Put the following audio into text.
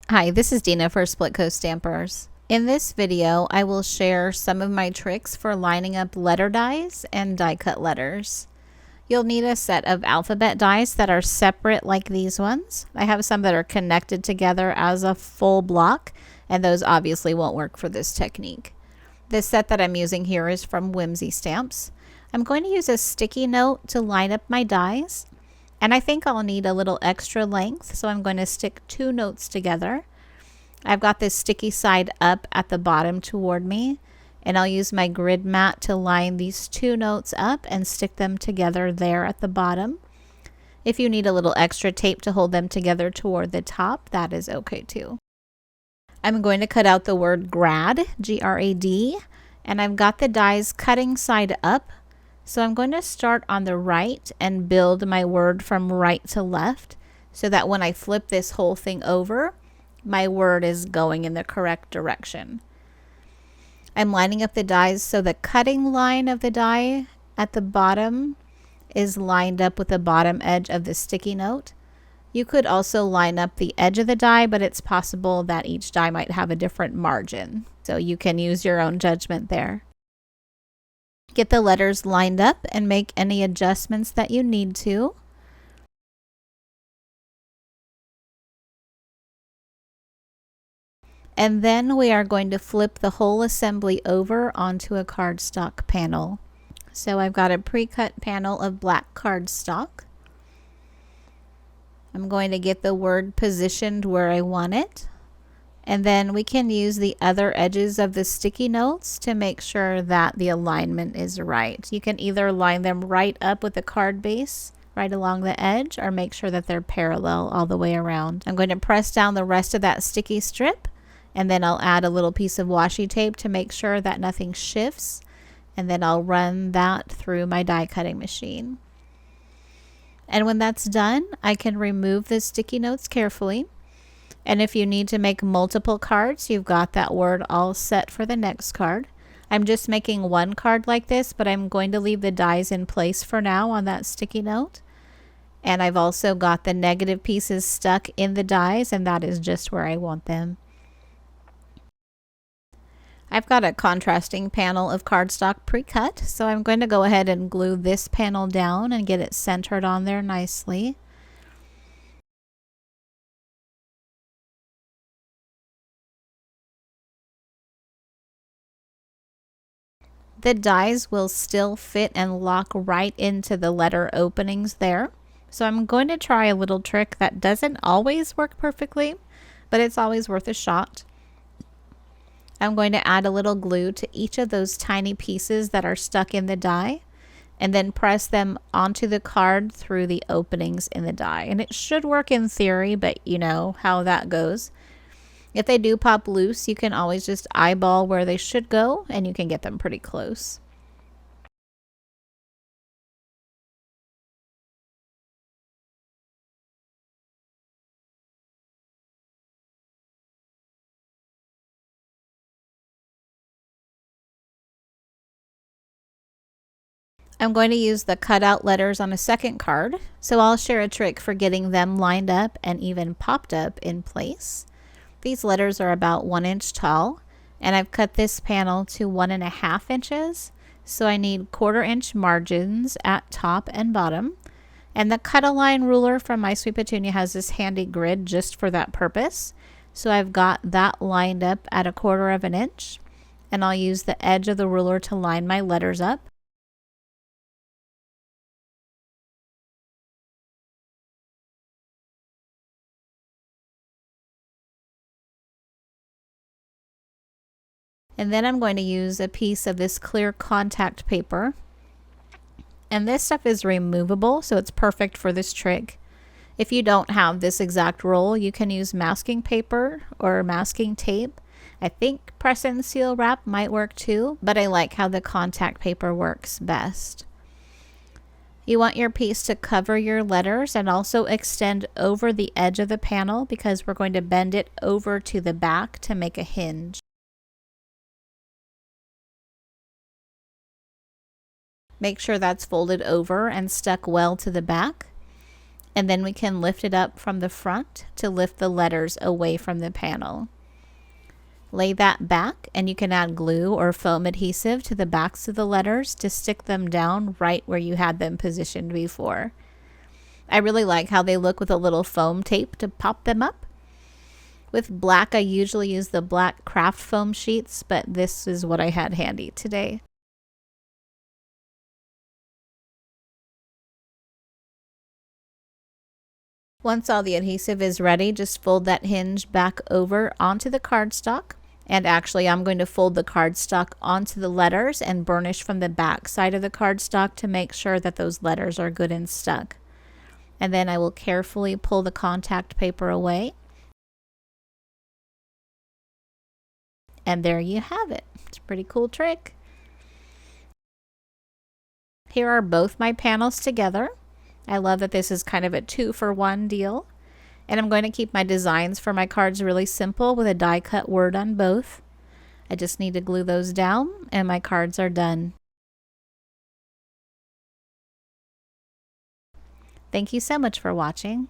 Hi, this is Dina for Splitcoaststampers. In this video, I will share some of my tricks for lining up letter dies and die cut letters. You'll need a set of alphabet dies that are separate like these ones. I have some that are connected together as a full block, and those obviously won't work for this technique. This set that I'm using here is from Whimsy Stamps. I'm going to use a sticky note to line up my dies. And I think I'll need a little extra length, so I'm going to stick 2 notes together. I've got this sticky side up at the bottom toward me, and I'll use my grid mat to line these 2 notes up and stick them together there at the bottom. If you need a little extra tape to hold them together toward the top, that is okay too. I'm going to cut out the word grad, G-R-A-D, and I've got the dies cutting side up. So I'm going to start on the right and build my word from right to left so that when I flip this whole thing over, my word is going in the correct direction. I'm lining up the dies so the cutting line of the die at the bottom is lined up with the bottom edge of the sticky note. You could also line up the edge of the die, but it's possible that each die might have a different margin. So you can use your own judgment there. Get the letters lined up and make any adjustments that you need to. And then we are going to flip the whole assembly over onto a cardstock panel. So I've got a pre-cut panel of black cardstock. I'm going to get the word positioned where I want it. And then we can use the other edges of the sticky notes to make sure that the alignment is right. You can either line them right up with the card base right along the edge or make sure that they're parallel all the way around. I'm going to press down the rest of that sticky strip, and then I'll add a little piece of washi tape to make sure that nothing shifts, and then I'll run that through my die cutting machine. And when that's done, I can remove the sticky notes carefully. And if you need to make multiple cards, you've got that word all set for the next card. I'm just making one card like this, but I'm going to leave the dies in place for now on that sticky note. And I've also got the negative pieces stuck in the dies, and that is just where I want them. I've got a contrasting panel of cardstock pre-cut, so I'm going to go ahead and glue this panel down and get it centered on there nicely. The dies will still fit and lock right into the letter openings there. So I'm going to try a little trick that doesn't always work perfectly, but it's always worth a shot. I'm going to add a little glue to each of those tiny pieces that are stuck in the die, and then press them onto the card through the openings in the die. And it should work in theory, but you know how that goes. If they do pop loose, you can always just eyeball where they should go, and you can get them pretty close. I'm going to use the cutout letters on a second card, so I'll share a trick for getting them lined up and even popped up in place. These letters are about 1 inch tall, and I've cut this panel to 1.5 inches, so I need 1/4 inch margins at top and bottom. And the cut-a-line ruler from My Sweet Petunia has this handy grid just for that purpose. So I've got that lined up at 1/4 inch, and I'll use the edge of the ruler to line my letters up. And then I'm going to use a piece of this clear contact paper. And this stuff is removable, so it's perfect for this trick. If you don't have this exact roll, you can use masking paper or masking tape. I think press and seal wrap might work too, but I like how the contact paper works best. You want your piece to cover your letters and also extend over the edge of the panel because we're going to bend it over to the back to make a hinge. Make sure that's folded over and stuck well to the back. And then we can lift it up from the front to lift the letters away from the panel. Lay that back, and you can add glue or foam adhesive to the backs of the letters to stick them down right where you had them positioned before. I really like how they look with a little foam tape to pop them up. With black, I usually use the black craft foam sheets, but this is what I had handy today. Once all the adhesive is ready, just fold that hinge back over onto the cardstock. And actually, I'm going to fold the cardstock onto the letters and burnish from the back side of the cardstock to make sure that those letters are good and stuck. And then I will carefully pull the contact paper away. And there you have it. It's a pretty cool trick. Here are both my panels together. I love that this is kind of a 2-for-1 deal. And I'm going to keep my designs for my cards really simple with a die cut word on both. I just need to glue those down and my cards are done. Thank you so much for watching.